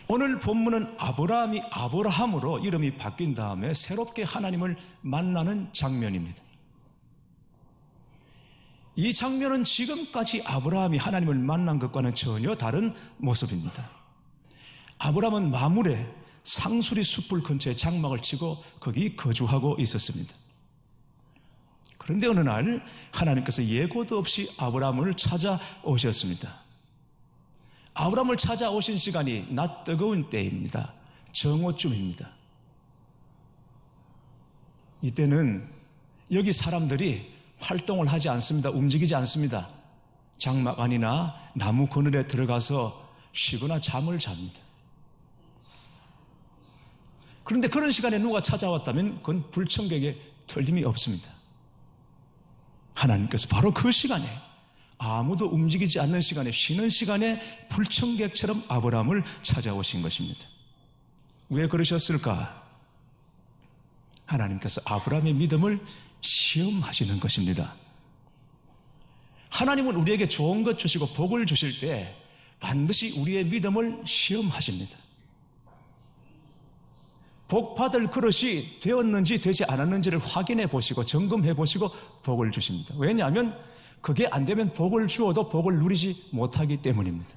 오늘 본문은 아브라함이 아브라함으로 이름이 바뀐 다음에 새롭게 하나님을 만나는 장면입니다. 이 장면은 지금까지 아브라함이 하나님을 만난 것과는 전혀 다른 모습입니다. 아브라함은 마물에 상수리 숯불 근처에 장막을 치고 거기 거주하고 있었습니다. 그런데 어느 날 하나님께서 예고도 없이 아브라함을 찾아오셨습니다. 아브라함을 찾아오신 시간이 낮 뜨거운 때입니다. 정오쯤입니다. 이때는 여기 사람들이 활동을 하지 않습니다. 움직이지 않습니다. 장막 안이나 나무 그늘에 들어가서 쉬거나 잠을 잡니다. 그런데 그런 시간에 누가 찾아왔다면 그건 불청객에 틀림이 없습니다. 하나님께서 바로 그 시간에, 아무도 움직이지 않는 시간에, 쉬는 시간에 불청객처럼 아브라함을 찾아오신 것입니다. 왜 그러셨을까? 하나님께서 아브라함의 믿음을 시험하시는 것입니다. 하나님은 우리에게 좋은 것 주시고 복을 주실 때 반드시 우리의 믿음을 시험하십니다. 복 받을 그릇이 되었는지 되지 않았는지를 확인해 보시고 점검해 보시고 복을 주십니다. 왜냐하면 그게 안 되면 복을 주어도 복을 누리지 못하기 때문입니다.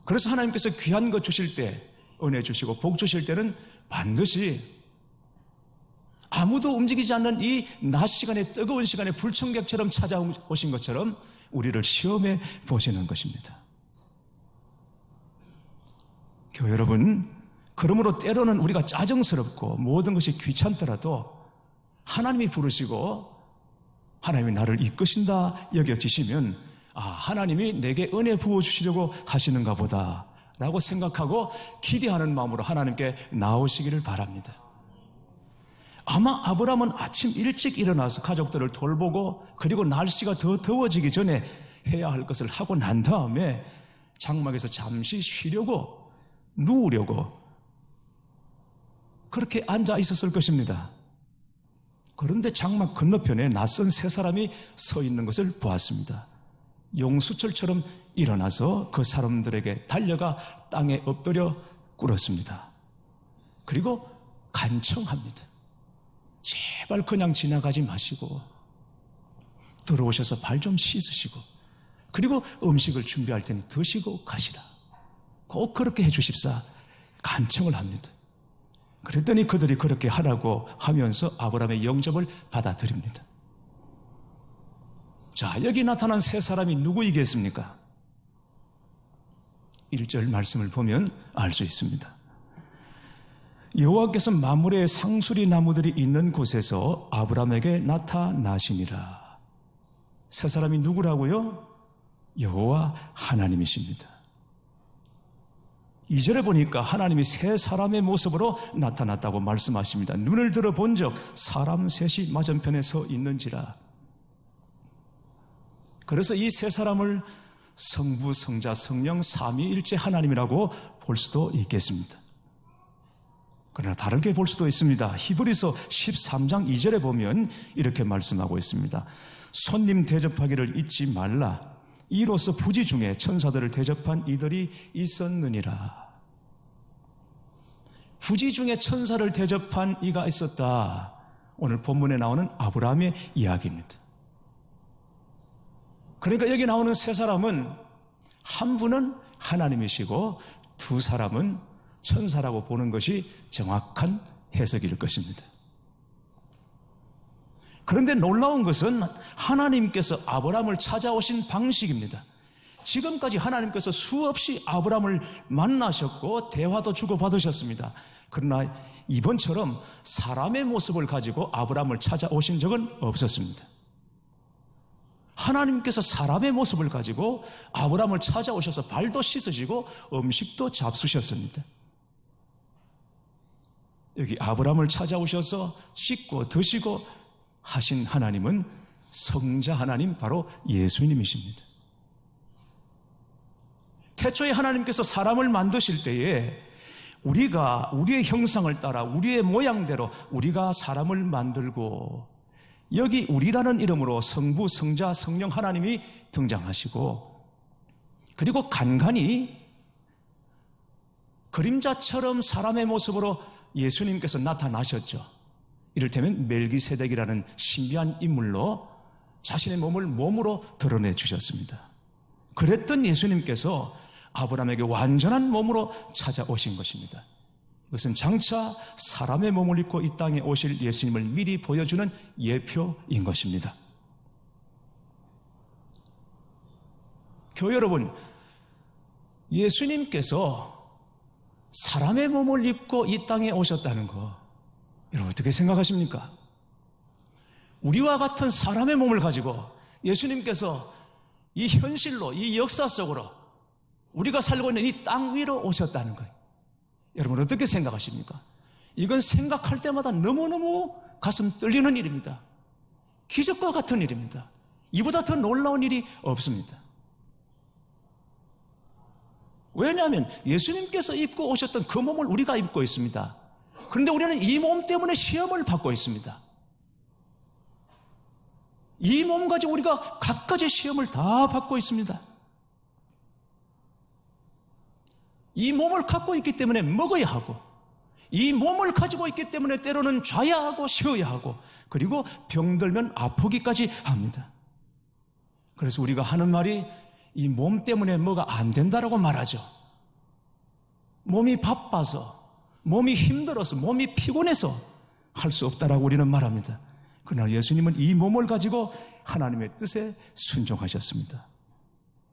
그래서 하나님께서 귀한 것 주실 때, 은혜 주시고 복 주실 때는 반드시 아무도 움직이지 않는 이 낮 시간에, 뜨거운 시간에 불청객처럼 찾아오신 것처럼 우리를 시험해 보시는 것입니다. 교회 여러분, 그러므로 때로는 우리가 짜증스럽고 모든 것이 귀찮더라도 하나님이 부르시고 하나님이 나를 이끄신다 여겨지시면, 하나님이 내게 은혜 부어주시려고 하시는가 보다 라고 생각하고 기대하는 마음으로 하나님께 나오시기를 바랍니다. 아마 아브라함은 아침 일찍 일어나서 가족들을 돌보고, 그리고 날씨가 더 더워지기 전에 해야 할 것을 하고 난 다음에 장막에서 잠시 쉬려고, 누우려고 그렇게 앉아 있었을 것입니다. 그런데 장막 건너편에 낯선 세 사람이 서 있는 것을 보았습니다. 용수철처럼 일어나서 그 사람들에게 달려가 땅에 엎드려 꿇었습니다. 그리고 간청합니다. 제발 그냥 지나가지 마시고 들어오셔서 발 좀 씻으시고, 그리고 음식을 준비할 테니 드시고 가시라. 꼭 그렇게 해 주십사 간청을 합니다. 그랬더니 그들이 그렇게 하라고 하면서 아브라함의 영접을 받아들입니다. 자, 여기 나타난 세 사람이 누구이겠습니까? 1절 말씀을 보면 알 수 있습니다. 여호와께서 마물의 상수리 나무들이 있는 곳에서 아브라함에게 나타나시니라. 세 사람이 누구라고요? 여호와 하나님이십니다. 2절에 보니까 하나님이 세 사람의 모습으로 나타났다고 말씀하십니다. 눈을 들어 본 적 사람 셋이 맞은편에 서 있는지라. 그래서 이 세 사람을 성부, 성자, 성령, 삼위일체 하나님이라고 볼 수도 있겠습니다. 그러나 다르게 볼 수도 있습니다. 히브리서 13장 2절에 보면 이렇게 말씀하고 있습니다. 손님 대접하기를 잊지 말라. 이로써 부지 중에 천사들을 대접한 이들이 있었느니라. 부지 중에 천사를 대접한 이가 있었다. 오늘 본문에 나오는 아브라함의 이야기입니다. 그러니까 여기 나오는 세 사람은, 한 분은 하나님이시고 두 사람은 천사라고 보는 것이 정확한 해석일 것입니다. 그런데 놀라운 것은 하나님께서 아브라함을 찾아오신 방식입니다. 지금까지 하나님께서 수없이 아브라함을 만나셨고 대화도 주고받으셨습니다. 그러나 이번처럼 사람의 모습을 가지고 아브라함을 찾아오신 적은 없었습니다. 하나님께서 사람의 모습을 가지고 아브라함을 찾아오셔서 발도 씻으시고 음식도 잡수셨습니다. 여기 아브라함을 찾아오셔서 씻고 드시고 하신 하나님은 성자 하나님, 바로 예수님이십니다. 태초에 하나님께서 사람을 만드실 때에 우리가 우리의 형상을 따라 우리의 모양대로 우리가 사람을 만들고, 여기 우리라는 이름으로 성부, 성자, 성령 하나님이 등장하시고, 그리고 간간히 그림자처럼 사람의 모습으로 예수님께서 나타나셨죠. 이를테면 멜기세덱이라는 신비한 인물로 자신의 몸을 몸으로 드러내 주셨습니다. 그랬던 예수님께서 아브라함에게 완전한 몸으로 찾아오신 것입니다. 그것은 장차 사람의 몸을 입고 이 땅에 오실 예수님을 미리 보여주는 예표인 것입니다. 교회 여러분, 예수님께서 사람의 몸을 입고 이 땅에 오셨다는 거 여러분 어떻게 생각하십니까? 우리와 같은 사람의 몸을 가지고 예수님께서 이 현실로, 이 역사 속으로 우리가 살고 있는 이 땅 위로 오셨다는 것, 여러분 어떻게 생각하십니까? 이건 생각할 때마다 너무너무 가슴 떨리는 일입니다. 기적과 같은 일입니다. 이보다 더 놀라운 일이 없습니다. 왜냐하면 예수님께서 입고 오셨던 그 몸을 우리가 입고 있습니다. 그런데 우리는 이 몸 때문에 시험을 받고 있습니다. 이 몸 가지고 우리가 갖가지 시험을 다 받고 있습니다. 이 몸을 갖고 있기 때문에 먹어야 하고, 이 몸을 가지고 있기 때문에 때로는 좌야 하고 쉬어야 하고, 그리고 병들면 아프기까지 합니다. 그래서 우리가 하는 말이 이 몸 때문에 뭐가 안 된다라고 말하죠. 몸이 바빠서, 몸이 힘들어서, 몸이 피곤해서 할 수 없다라고 우리는 말합니다. 그러나 예수님은 이 몸을 가지고 하나님의 뜻에 순종하셨습니다.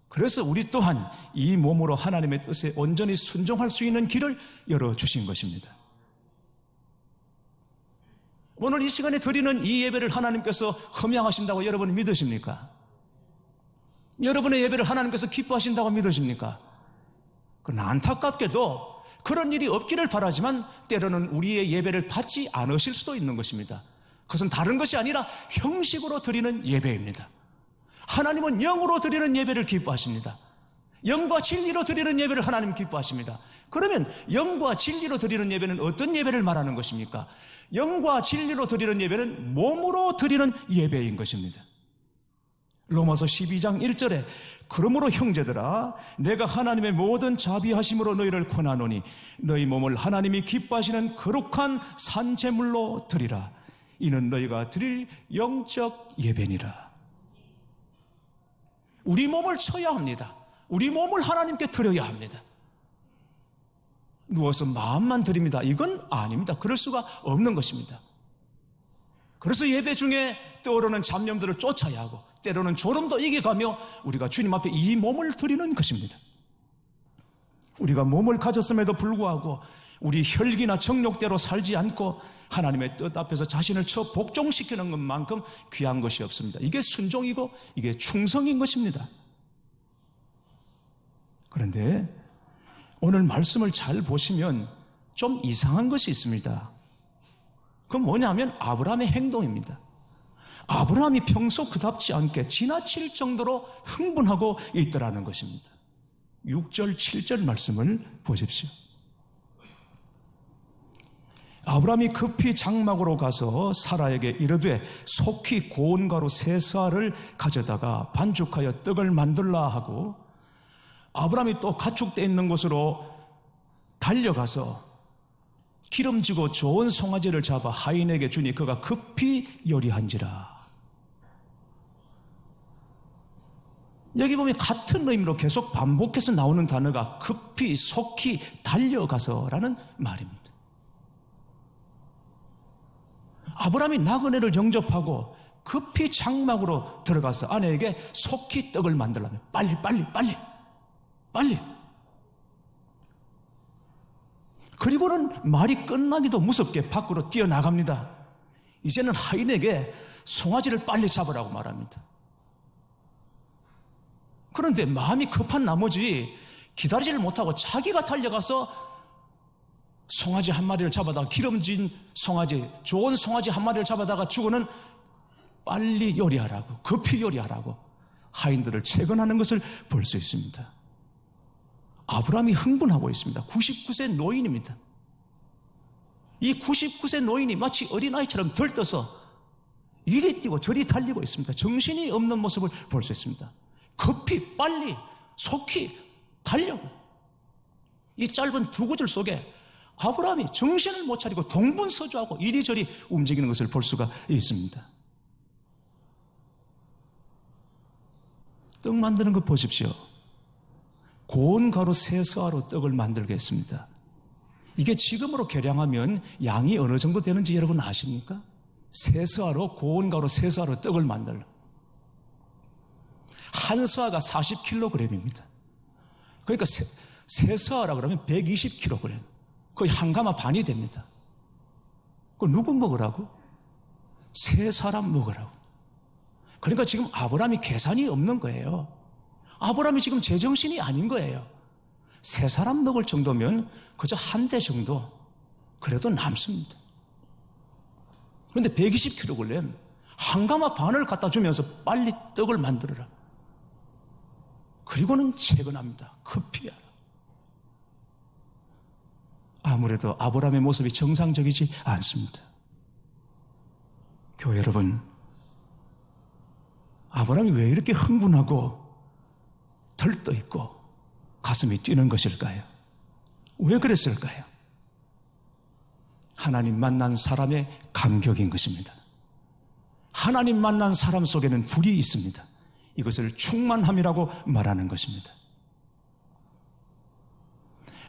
그래서 우리 또한 이 몸으로 하나님의 뜻에 온전히 순종할 수 있는 길을 열어주신 것입니다. 오늘 이 시간에 드리는 이 예배를 하나님께서 흠양하신다고 여러분은 믿으십니까? 여러분의 예배를 하나님께서 기뻐하신다고 믿으십니까? 그러나 안타깝게도 그런 일이 없기를 바라지만 때로는 우리의 예배를 받지 않으실 수도 있는 것입니다. 그것은 다른 것이 아니라 형식으로 드리는 예배입니다. 하나님은 영으로 드리는 예배를 기뻐하십니다. 영과 진리로 드리는 예배를 하나님 기뻐하십니다. 그러면 영과 진리로 드리는 예배는 어떤 예배를 말하는 것입니까? 영과 진리로 드리는 예배는 몸으로 드리는 예배인 것입니다. 로마서 12장 1절에 그러므로 형제들아 내가 하나님의 모든 자비하심으로 너희를 권하노니 너희 몸을 하나님이 기뻐하시는 거룩한 산제물로 드리라. 이는 너희가 드릴 영적 예배니라. 우리 몸을 쳐야 합니다. 우리 몸을 하나님께 드려야 합니다. 누워서 마음만 드립니다. 이건 아닙니다. 그럴 수가 없는 것입니다. 그래서 예배 중에 떠오르는 잡념들을 쫓아야 하고 때로는 졸음도 이겨가며 우리가 주님 앞에 이 몸을 드리는 것입니다. 우리가 몸을 가졌음에도 불구하고 우리 혈기나 정욕대로 살지 않고 하나님의 뜻 앞에서 자신을 복종시키는 것만큼 귀한 것이 없습니다. 이게 순종이고 이게 충성인 것입니다. 그런데 오늘 말씀을 잘 보시면 좀 이상한 것이 있습니다. 그건 뭐냐면 아브라함의 행동입니다. 아브라함이 평소 그답지 않게 지나칠 정도로 흥분하고 있더라는 것입니다. 6절, 7절 말씀을 보십시오. 아브라함이 급히 장막으로 가서 사라에게 이르되 속히 고운 가루 세 쌀을 가져다가 반죽하여 떡을 만들라 하고 아브라함이 또 가축대 있는 곳으로 달려가서 기름지고 좋은 송아지를 잡아 하인에게 주니 그가 급히 요리한지라. 여기 보면 같은 의미로 계속 반복해서 나오는 단어가 급히, 속히, 달려가서라는 말입니다. 아브라함이 나그네를 영접하고 급히 장막으로 들어가서 아내에게 속히 떡을 만들라며 빨리. 그리고는 말이 끝나기도 무섭게 밖으로 뛰어나갑니다. 이제는 하인에게 송아지를 빨리 잡으라고 말합니다. 그런데 마음이 급한 나머지 기다리지를 못하고 자기가 달려가서 송아지 한 마리를 잡아다가 기름진 송아지, 좋은 송아지 한 마리를 잡아다가 주고는 빨리 요리하라고, 급히 요리하라고 하인들을 채근하는 것을 볼 수 있습니다. 아브라함이 흥분하고 있습니다. 99세 노인입니다. 이 99세 노인이 마치 어린아이처럼 들떠서 이리 뛰고 저리 달리고 있습니다. 정신이 없는 모습을 볼 수 있습니다. 급히, 빨리, 속히 달려고. 이 짧은 두 구절 속에 아브라함이 정신을 못 차리고 동분서주하고 이리저리 움직이는 것을 볼 수가 있습니다. 떡 만드는 것 보십시오. 고운 가루 세서화로 떡을 만들겠습니다. 이게 지금으로 계량하면 양이 어느 정도 되는지 여러분 아십니까? 세서화로, 고운 가루 세서화로 떡을 만들라. 한 서화가 40kg입니다. 그러니까 세서화라 그러면 120kg. 거의 한 가마 반이 됩니다. 그걸 누구 먹으라고? 세 사람 먹으라고. 그러니까 지금 아브라함이 계산이 없는 거예요. 아브라함이 지금 제정신이 아닌 거예요. 세 사람 먹을 정도면 그저 한 대 정도 그래도 남습니다. 그런데 120kg 한 가마 반을 갖다 주면서 빨리 떡을 만들어라. 그리고는 채근합니다. 커피하라. 아무래도 아브라함의 모습이 정상적이지 않습니다. 교회 여러분, 아브라함이 왜 이렇게 흥분하고 들떠있고 가슴이 뛰는 것일까요? 왜 그랬을까요? 하나님 만난 사람의 감격인 것입니다. 하나님 만난 사람 속에는 불이 있습니다. 이것을 충만함이라고 말하는 것입니다.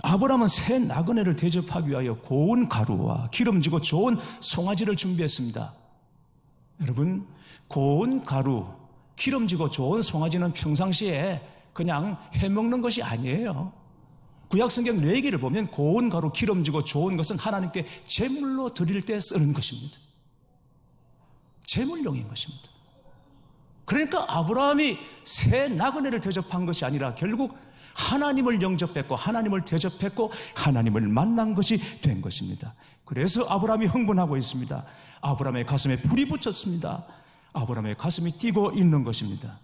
아브라함은 새 나그네를 대접하기 위하여 고운 가루와 기름지고 좋은 송아지를 준비했습니다. 여러분, 고운 가루, 기름지고 좋은 송아지는 평상시에 그냥 해먹는 것이 아니에요. 구약성경 레위기를 보면 고운 가루, 기름지고 좋은 것은 하나님께 제물로 드릴 때 쓰는 것입니다. 제물용인 것입니다. 그러니까 아브라함이 새 나그네를 대접한 것이 아니라 결국 하나님을 영접했고 하나님을 대접했고 하나님을 만난 것이 된 것입니다. 그래서 아브라함이 흥분하고 있습니다. 아브라함의 가슴에 불이 붙었습니다. 아브라함의 가슴이 뛰고 있는 것입니다.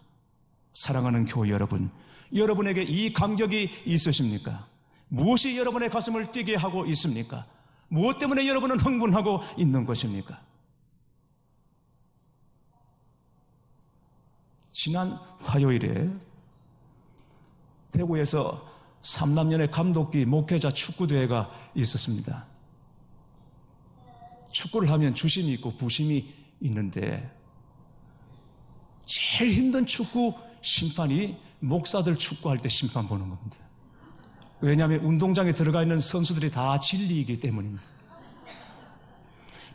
사랑하는 교회 여러분, 여러분에게 이 감격이 있으십니까? 무엇이 여러분의 가슴을 뛰게 하고 있습니까? 무엇 때문에 여러분은 흥분하고 있는 것입니까? 지난 화요일에 대구에서 삼남년의 감독기 목회자 축구대회가 있었습니다. 축구를 하면 주심이 있고 부심이 있는데 제일 힘든 축구 심판이 목사들 축구할 때 심판 보는 겁니다. 왜냐하면 운동장에 들어가 있는 선수들이 다 진리이기 때문입니다.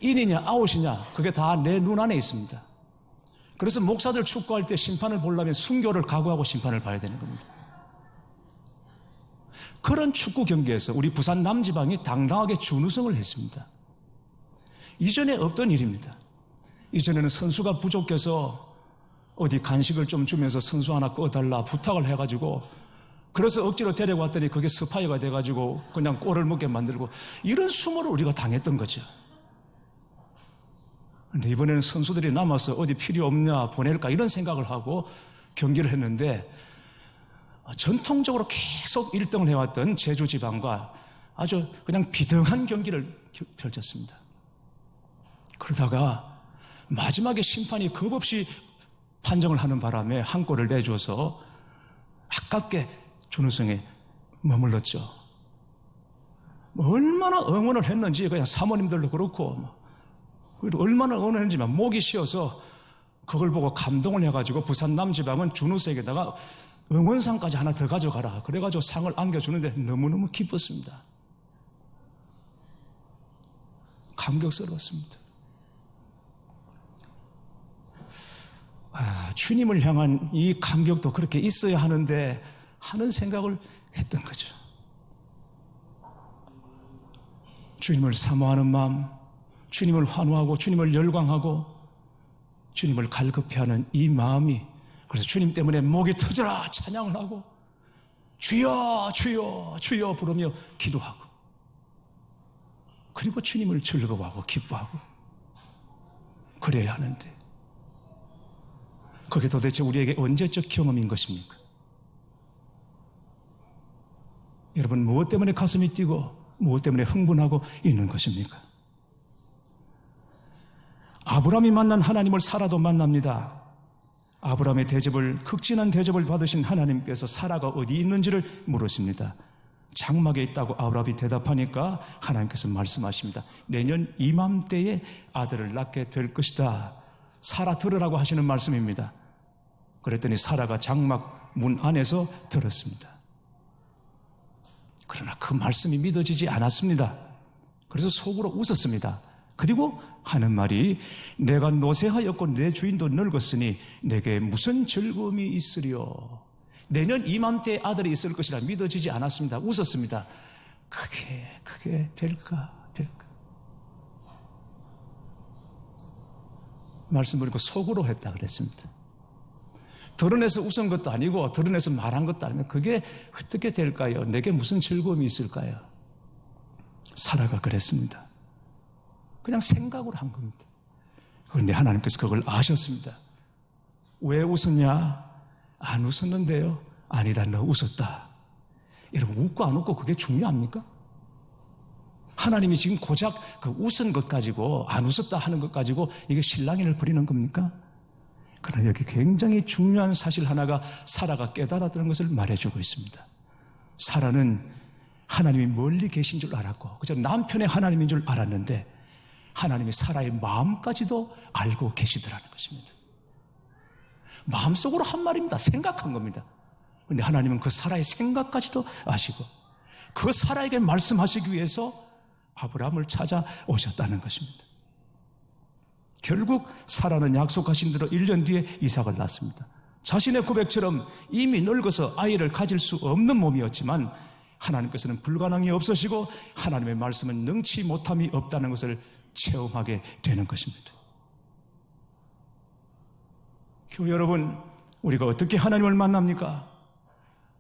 인이냐 아웃이냐 그게 다 내 눈 안에 있습니다. 그래서 목사들 축구할 때 심판을 보려면 순교를 각오하고 심판을 봐야 되는 겁니다. 그런 축구 경기에서 우리 부산 남지방이 당당하게 준우승을 했습니다. 이전에 없던 일입니다. 이전에는 선수가 부족해서 어디 간식을 좀 주면서 선수 하나 꺼달라 부탁을 해가지고 그래서 억지로 데려왔더니 그게 스파이가 돼가지고 그냥 골을 먹게 만들고 이런 수모를 우리가 당했던 거죠. 근데 이번에는 선수들이 남아서 어디 필요 없냐 보낼까 이런 생각을 하고 경기를 했는데 전통적으로 계속 1등을 해왔던 제주지방과 아주 그냥 비등한 경기를 펼쳤습니다. 그러다가 마지막에 심판이 겁없이 판정을 하는 바람에 한 골을 내줘서 아깝게 준우승에 머물렀죠. 얼마나 응원을 했는지 그냥 사모님들도 그렇고 얼마나 응원했는지 목이 쉬어서 그걸 보고 감동을 해가지고 부산 남지방은 준우승에다가 응원상까지 하나 더 가져가라. 그래가지고 상을 안겨주는데 너무너무 기뻤습니다. 감격스러웠습니다. 주님을 향한 이 감격도 그렇게 있어야 하는데 하는 생각을 했던 거죠. 주님을 사모하는 마음, 주님을 환호하고 주님을 열광하고 주님을 갈급해하는 이 마음이 그래서 주님 때문에 목이 터져라 찬양을 하고 주여 주여 주여 부르며 기도하고 그리고 주님을 즐거워하고 기뻐하고 그래야 하는데 그게 도대체 우리에게 언제적 경험인 것입니까? 여러분 무엇 때문에 가슴이 뛰고 무엇 때문에 흥분하고 있는 것입니까? 아브라함이 만난 하나님을 사라도 만납니다. 아브라함의 대접을 극진한 대접을 받으신 하나님께서 사라가 어디 있는지를 물으십니다. 장막에 있다고 아브라함이 대답하니까 하나님께서 말씀하십니다. 내년 이맘때에 아들을 낳게 될 것이다. 사라 들으라고 하시는 말씀입니다. 그랬더니 사라가 장막 문 안에서 들었습니다. 그러나 그 말씀이 믿어지지 않았습니다. 그래서 속으로 웃었습니다. 그리고 하는 말이 내가 노쇠하였고 내 주인도 늙었으니 내게 무슨 즐거움이 있으리요. 내년 이맘때에 아들이 있을 것이라 믿어지지 않았습니다. 웃었습니다. 그게 될까? 말씀 드리고 속으로 했다 그랬습니다. 드러내서 웃은 것도 아니고 드러내서 말한 것도 아니고 그게 어떻게 될까요? 내게 무슨 즐거움이 있을까요? 사라가 그랬습니다. 그냥 생각으로 한 겁니다. 그런데 하나님께서 그걸 아셨습니다. 왜 웃었냐? 안 웃었는데요. 아니다, 너 웃었다. 여러분, 웃고 안 웃고 그게 중요합니까? 하나님이 지금 고작 그 웃은 것 가지고 안 웃었다 하는 것 가지고 이게 신랑이를 부리는 겁니까? 그러나 여기 굉장히 중요한 사실 하나가 사라가 깨달았다는 것을 말해주고 있습니다. 사라는 하나님이 멀리 계신 줄 알았고 그저 남편의 하나님인 줄 알았는데 하나님이 사라의 마음까지도 알고 계시더라는 것입니다. 마음속으로 한 말입니다. 생각한 겁니다. 그런데 하나님은 그 사라의 생각까지도 아시고 그 사라에게 말씀하시기 위해서 아브라함을 찾아오셨다는 것입니다. 결국 사라는 약속하신 대로 1년 뒤에 이삭을 낳습니다. 자신의 고백처럼 이미 늙어서 아이를 가질 수 없는 몸이었지만 하나님께서는 불가능이 없으시고 하나님의 말씀은 능치 못함이 없다는 것을 체험하게 되는 것입니다. 교회 여러분, 우리가 어떻게 하나님을 만납니까?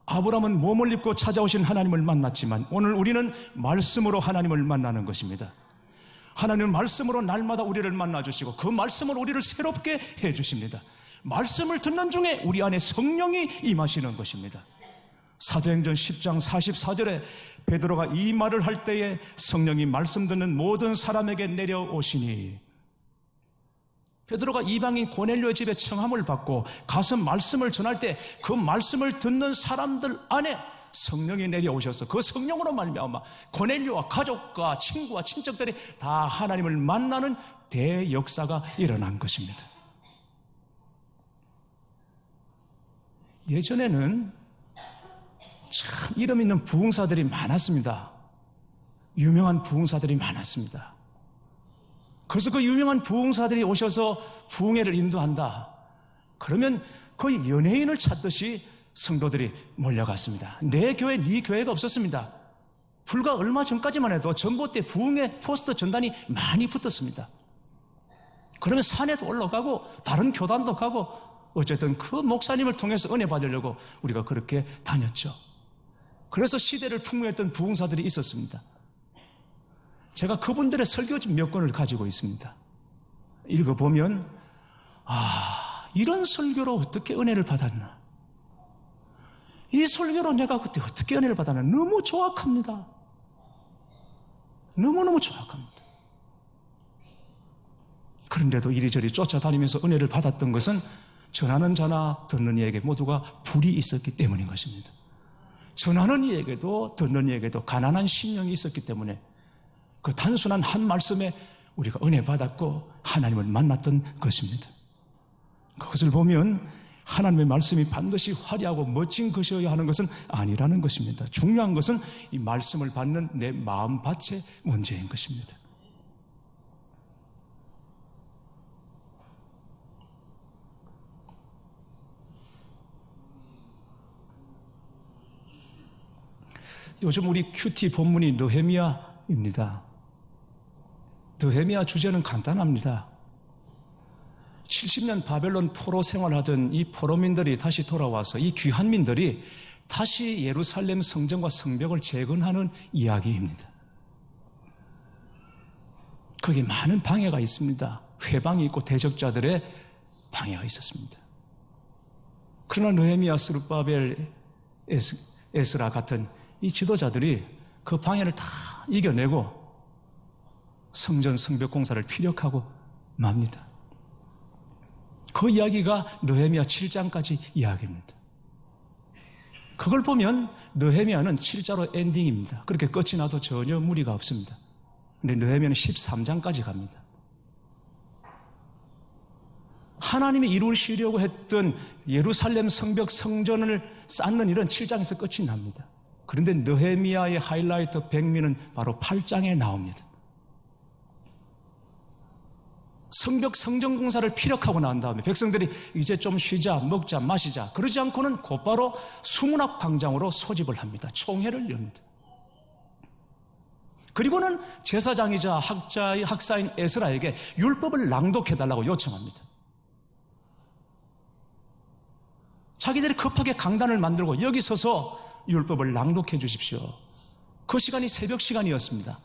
아브라함은 몸을 입고 찾아오신 하나님을 만났지만 오늘 우리는 말씀으로 하나님을 만나는 것입니다. 하나님은 말씀으로 날마다 우리를 만나주시고 그 말씀으로 우리를 새롭게 해주십니다. 말씀을 듣는 중에 우리 안에 성령이 임하시는 것입니다. 사도행전 10장 44절에 베드로가 이 말을 할 때에 성령이 말씀 듣는 모든 사람에게 내려오시니 베드로가 이방인 고넬료의 집에 청함을 받고 가서 말씀을 전할 때 그 말씀을 듣는 사람들 안에 성령이 내려오셔서 그 성령으로 말미암아 고넬료와 가족과 친구와 친척들이 다 하나님을 만나는 대역사가 일어난 것입니다. 예전에는 참 이름 있는 부흥사들이 많았습니다. 유명한 부흥사들이 많았습니다. 그래서 그 유명한 부흥사들이 오셔서 부흥회를 인도한다. 그러면 거의 연예인을 찾듯이 성도들이 몰려갔습니다. 내 교회, 네 교회가 없었습니다. 불과 얼마 전까지만 해도 전봇대 부흥회 포스터 전단이 많이 붙었습니다. 그러면 산에도 올라가고 다른 교단도 가고 어쨌든 그 목사님을 통해서 은혜 받으려고 우리가 그렇게 다녔죠. 그래서 시대를 풍미했던 부흥사들이 있었습니다. 제가 그분들의 설교집 몇 권을 가지고 있습니다. 읽어보면 이런 설교로 어떻게 은혜를 받았나? 이 설교로 내가 그때 어떻게 은혜를 받았나? 너무 정확합니다. 너무너무 정확합니다. 그런데도 이리저리 쫓아다니면서 은혜를 받았던 것은 전하는 자나 듣는 이에게 모두가 불이 있었기 때문인 것입니다. 전하는 이에게도 듣는 이에게도 가난한 심령이 있었기 때문에 그 단순한 한 말씀에 우리가 은혜 받았고 하나님을 만났던 것입니다. 그것을 보면 하나님의 말씀이 반드시 화려하고 멋진 것이어야 하는 것은 아니라는 것입니다. 중요한 것은 이 말씀을 받는 내 마음밭의 문제인 것입니다. 요즘 우리 큐티 본문이 느헤미야입니다. 느헤미야 주제는 간단합니다. 70년 바벨론 포로 생활하던 이 포로민들이 다시 돌아와서 이 귀한민들이 다시 예루살렘 성전과 성벽을 재건하는 이야기입니다. 거기에 많은 방해가 있습니다. 회방이 있고 대적자들의 방해가 있었습니다. 그러나 느헤미야, 스룹바벨, 에스라 같은 이 지도자들이 그 방해를 다 이겨내고 성전 성벽 공사를 피력하고 맙니다. 그 이야기가 느헤미야 7장까지 이야기입니다. 그걸 보면 느헤미야는 7자로 엔딩입니다. 그렇게 끝이 나도 전혀 무리가 없습니다. 근데 느헤미야는 13장까지 갑니다. 하나님이 이루시려고 했던 예루살렘 성벽 성전을 쌓는 일은 7장에서 끝이 납니다. 그런데 느헤미야의 하이라이트 백미는 바로 8장에 나옵니다. 성벽 성전 공사를 피력하고 난 다음에 백성들이 이제 좀 쉬자, 먹자, 마시자 그러지 않고는 곧바로 수문앞 광장으로 소집을 합니다. 총회를 엽니다. 그리고는 제사장이자 학사인 에스라에게 율법을 낭독해달라고 요청합니다. 자기들이 급하게 강단을 만들고 여기 서서 율법을 낭독해 주십시오. 그 시간이 새벽 시간이었습니다.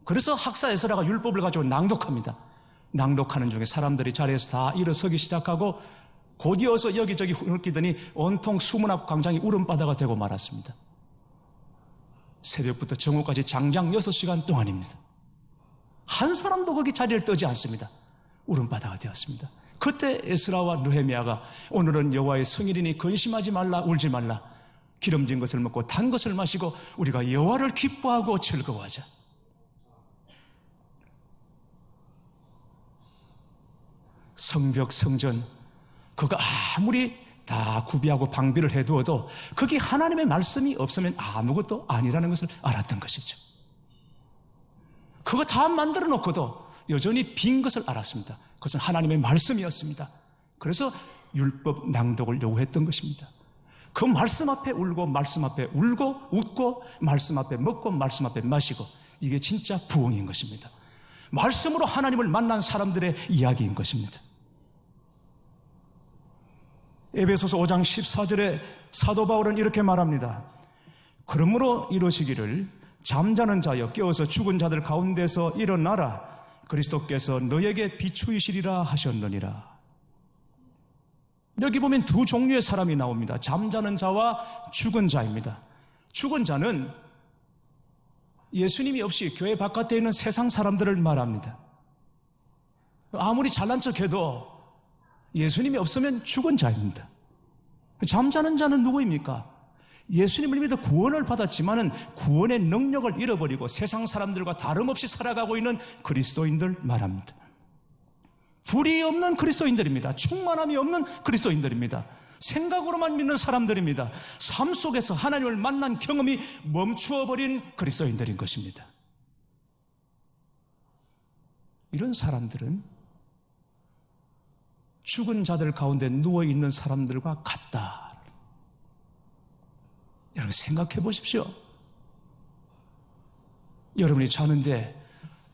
그래서 학사 에스라가 율법을 가지고 낭독합니다. 낭독하는 중에 사람들이 자리에서 다 일어서기 시작하고 곧이어서 여기저기 흩기더니 온통 수문 앞 광장이 울음바다가 되고 말았습니다. 새벽부터 정오까지 장장 6시간 동안입니다. 한 사람도 거기 자리를 뜨지 않습니다. 울음바다가 되었습니다. 그때 에스라와 느헤미야가 오늘은 여호와의 성일이니 근심하지 말라, 울지 말라, 기름진 것을 먹고 단 것을 마시고 우리가 여호와를 기뻐하고 즐거워하자. 성벽 성전 그거 아무리 다 구비하고 방비를 해두어도 거기 하나님의 말씀이 없으면 아무것도 아니라는 것을 알았던 것이죠. 그거 다 만들어 놓고도 여전히 빈 것을 알았습니다. 그것은 하나님의 말씀이었습니다. 그래서 율법 낭독을 요구했던 것입니다. 그 말씀 앞에 울고 말씀 앞에 울고 웃고 말씀 앞에 먹고 말씀 앞에 마시고 이게 진짜 부흥인 것입니다. 말씀으로 하나님을 만난 사람들의 이야기인 것입니다. 에베소서 5장 14절에 사도 바울은 이렇게 말합니다. 그러므로 이러시기를 잠자는 자여 깨어서 죽은 자들 가운데서 일어나라. 그리스도께서 너에게 비추이시리라 하셨느니라. 여기 보면 두 종류의 사람이 나옵니다. 잠자는 자와 죽은 자입니다. 죽은 자는 예수님이 없이 교회 바깥에 있는 세상 사람들을 말합니다. 아무리 잘난 척해도 예수님이 없으면 죽은 자입니다. 잠자는 자는 누구입니까? 예수님을 믿어 구원을 받았지만은 구원의 능력을 잃어버리고 세상 사람들과 다름없이 살아가고 있는 그리스도인들 말합니다. 불이 없는 그리스도인들입니다. 충만함이 없는 그리스도인들입니다. 생각으로만 믿는 사람들입니다. 삶 속에서 하나님을 만난 경험이 멈추어버린 그리스도인들인 것입니다. 이런 사람들은 죽은 자들 가운데 누워있는 사람들과 같다. 여러분 생각해 보십시오. 여러분이 자는데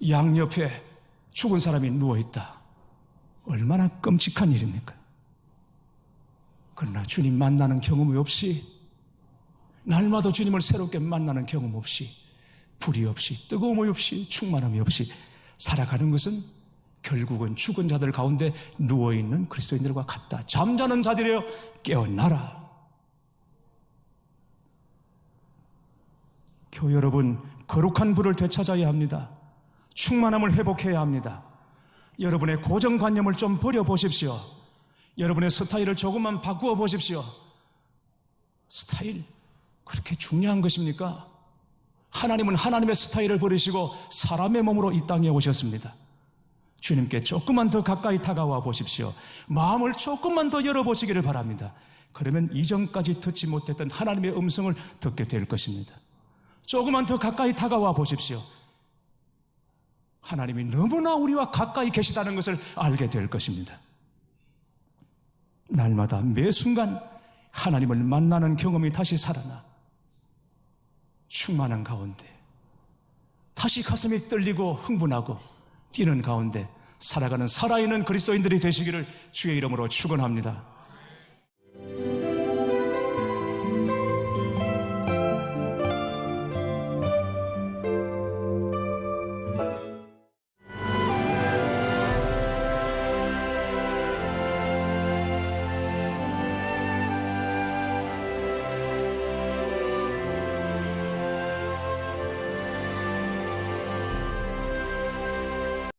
양옆에 죽은 사람이 누워있다. 얼마나 끔찍한 일입니까? 그러나 주님 만나는 경험이 없이, 날마다 주님을 새롭게 만나는 경험 없이, 불이 없이, 뜨거움이 없이, 충만함이 없이 살아가는 것은 결국은 죽은 자들 가운데 누워있는 그리스도인들과 같다. 잠자는 자들이여 깨어나라. 교회 여러분, 거룩한 불을 되찾아야 합니다. 충만함을 회복해야 합니다. 여러분의 고정관념을 좀 버려보십시오. 여러분의 스타일을 조금만 바꾸어 보십시오. 스타일 그렇게 중요한 것입니까? 하나님은 하나님의 스타일을 버리시고 사람의 몸으로 이 땅에 오셨습니다. 주님께 조금만 더 가까이 다가와 보십시오. 마음을 조금만 더 열어보시기를 바랍니다. 그러면 이전까지 듣지 못했던 하나님의 음성을 듣게 될 것입니다. 조금만 더 가까이 다가와 보십시오. 하나님이 너무나 우리와 가까이 계시다는 것을 알게 될 것입니다. 날마다 매 순간 하나님을 만나는 경험이 다시 살아나 충만한 가운데 다시 가슴이 떨리고 흥분하고 뛰는 가운데 살아가는 살아있는 그리스도인들이 되시기를 주의 이름으로 축원합니다.